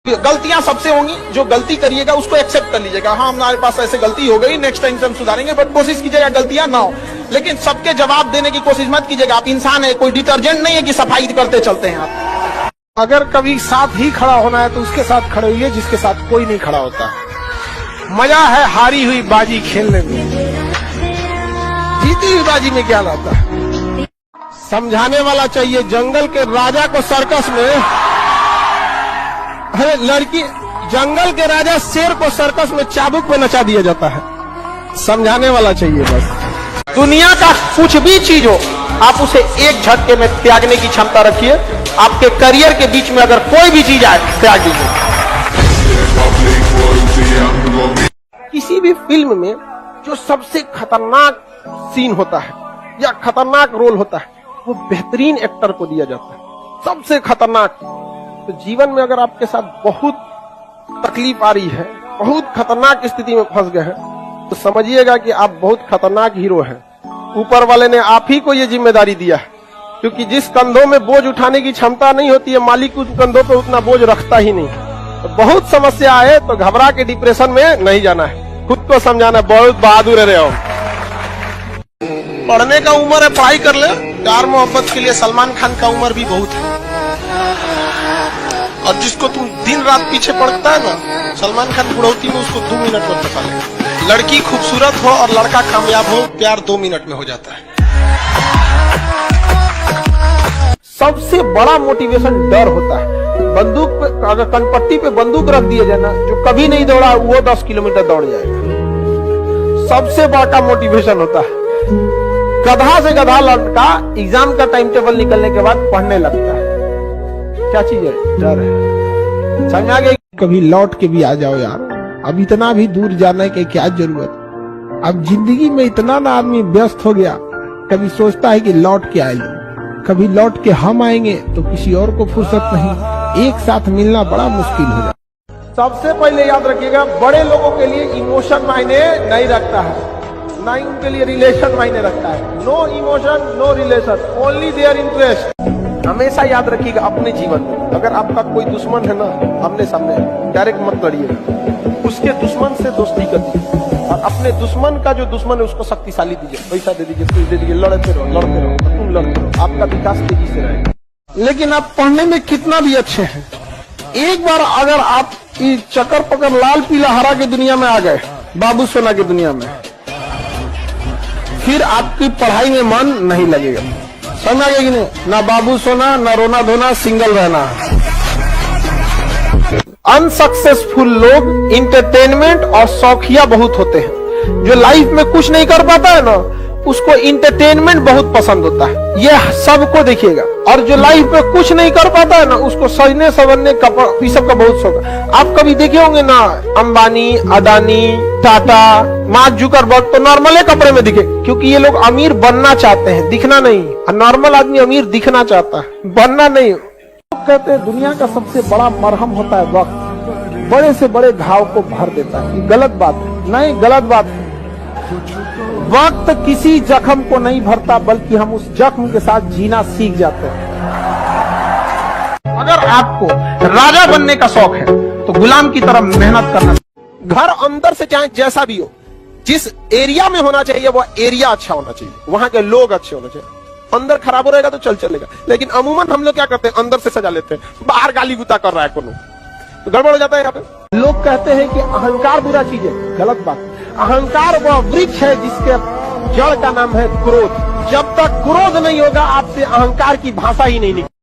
गलतियां सबसे होंगी, जो गलती करिएगा उसको एक्सेप्ट कर लीजिएगा। हाँ, हमारे पास ऐसे गलती हो गई, नेक्स्ट टाइम से हम सुधारेंगे, बट कोशिश कीजिएगा गलतियां ना हो। लेकिन सबके जवाब देने की कोशिश मत कीजिएगा। आप इंसान है, कोई डिटर्जेंट नहीं है कि सफाई करते चलते हैं आप। अगर कभी साथ ही खड़ा होना है तो उसके साथ खड़े होइए जिसके साथ कोई नहीं खड़ा होता। मजा है हारी हुई बाजी खेलने में, जीती हुई बाजी में क्या लाता है। समझाने वाला चाहिए। जंगल के राजा को सर्कस में, अरे लड़की, जंगल के राजा शेर को सर्कस में चाबुक पे नचा दिया जाता है। समझाने वाला चाहिए बस। दुनिया का कुछ भी चीज हो, आप उसे एक झटके में त्यागने की क्षमता रखिए। आपके करियर के बीच में अगर कोई भी चीज आए, त्याग दीजिए। किसी भी फिल्म में जो सबसे खतरनाक सीन होता है या खतरनाक रोल होता है, वो बेहतरीन एक्टर को दिया जाता है, सबसे खतरनाक। तो जीवन में अगर आपके साथ बहुत तकलीफ आ रही है, बहुत खतरनाक स्थिति में फंस गए हैं, तो समझिएगा कि आप बहुत खतरनाक हीरो हैं। ऊपर वाले ने आप ही को ये जिम्मेदारी दिया है, क्योंकि जिस कंधों में बोझ उठाने की क्षमता नहीं होती है, मालिक उस कंधों पे उतना बोझ रखता ही नहीं। तो बहुत समस्या आए तो घबरा के डिप्रेशन में नहीं जाना है, खुद को समझाना। बहुत बहादुर है हो। पढ़ने का उम्र है, पढ़ाई कर ले। प्यार मोहब्बत के लिए सलमान खान का उम्र भी बहुत है। और जिसको तुम दिन रात पीछे पड़ता है ना, सलमान खान बुढ़ौती में उसको 2 मिनट में फंसा ले। लड़की खूबसूरत हो और लड़का कामयाब हो, प्यार 2 मिनट में हो जाता है। सबसे बड़ा मोटिवेशन डर होता है। बंदूक पे, अगर कनपट्टी पे बंदूक रख दिया जाए ना, जो कभी नहीं दौड़ा वो 10 किलोमीटर दौड़ जाएगा। सबसे बड़ा मोटिवेशन होता है। गधा से गधा लड़का एग्जाम का टाइम टेबल निकलने के बाद पढ़ने लगता है। क्या चीज है? डर है। समझा गए? कभी लौट के भी आ जाओ यार, अब इतना भी दूर जाने की क्या जरूरत। अब जिंदगी में इतना ना आदमी व्यस्त हो गया, कभी सोचता है कि लौट के आए, कभी लौट के हम आएंगे तो किसी और को फुर्सत नहीं। एक साथ मिलना बड़ा मुश्किल हो जाता। सबसे पहले याद रखिएगा, बड़े लोगों के लिए इमोशन मायने नहीं रखता है, ना ही उनके लिए रिलेशन मायने रखता है। No emotion, no relation, only their interest. हमेशा याद रखिएगा अपने जीवन में, अगर आपका कोई दुश्मन है ना, आमने सामने डायरेक्ट मत लड़िएगा, उसके दुश्मन से दोस्ती कर दीजिए। और अपने दुश्मन का जो दुश्मन है उसको शक्तिशाली दीजिए, पैसा दे दीजिए, कुछ दे दीजिए, लड़ते रहो, तुम लड़ते रहो, आपका विकास तेजी से रहेगा। लेकिन आप पढ़ने में कितना भी अच्छे हैं, एक बार अगर आप चक्कर पकड़ लाल पीला हरा की दुनिया में आ गए, बाबू सोना की दुनिया में, फिर आपकी पढ़ाई में मन नहीं लगेगा। समझा गया कि नहीं? ना बाबू सोना, ना रोना धोना, सिंगल रहना। अनसक्सेसफुल लोग इंटरटेनमेंट और शौकिया बहुत होते हैं। जो लाइफ में कुछ नहीं कर पाता है ना, उसको इंटरटेनमेंट बहुत पसंद होता है। ये सबको देखिएगा। और जो लाइफ में कुछ नहीं कर पाता है ना, उसको सजने संवरने ये सब का बहुत शौक है। आप कभी देखे होंगे ना, अंबानी, अदानी, टाटा, मार्क जुकरबर्ग तो नॉर्मल कपड़े में दिखे, क्योंकि ये लोग अमीर बनना चाहते हैं, दिखना नहीं। नॉर्मल आदमी अमीर दिखना चाहता है, बनना नहीं। कहते हैं दुनिया का सबसे बड़ा मरहम होता है वक्त, बड़े से बड़े घाव को भर देता है। गलत बात नहीं, गलत बात। वक्त किसी जख्म को नहीं भरता, बल्कि हम उस जख्म के साथ जीना सीख जाते हैं। अगर आपको राजा बनने का शौक है तो गुलाम की तरह मेहनत करना। घर अंदर से चाहे जैसा भी हो, जिस एरिया में होना चाहिए वो एरिया अच्छा होना चाहिए, वहां के लोग अच्छे होने चाहिए। अंदर खराब हो रहेगा तो चलेगा। लेकिन अमूमन हम लोग क्या करते हैं, अंदर से सजा लेते हैं, बाहर गाली गुता कर रहा है कोनो, तो गड़बड़ हो जाता है। यहाँ पे लोग कहते हैं कि अहंकार बुरा चीज है, गलत बात। अहंकार वह वृक्ष है जिसके जड़ का नाम है क्रोध। जब तक क्रोध नहीं होगा, आपसे अहंकार की भाषा ही नहीं निकलेगी।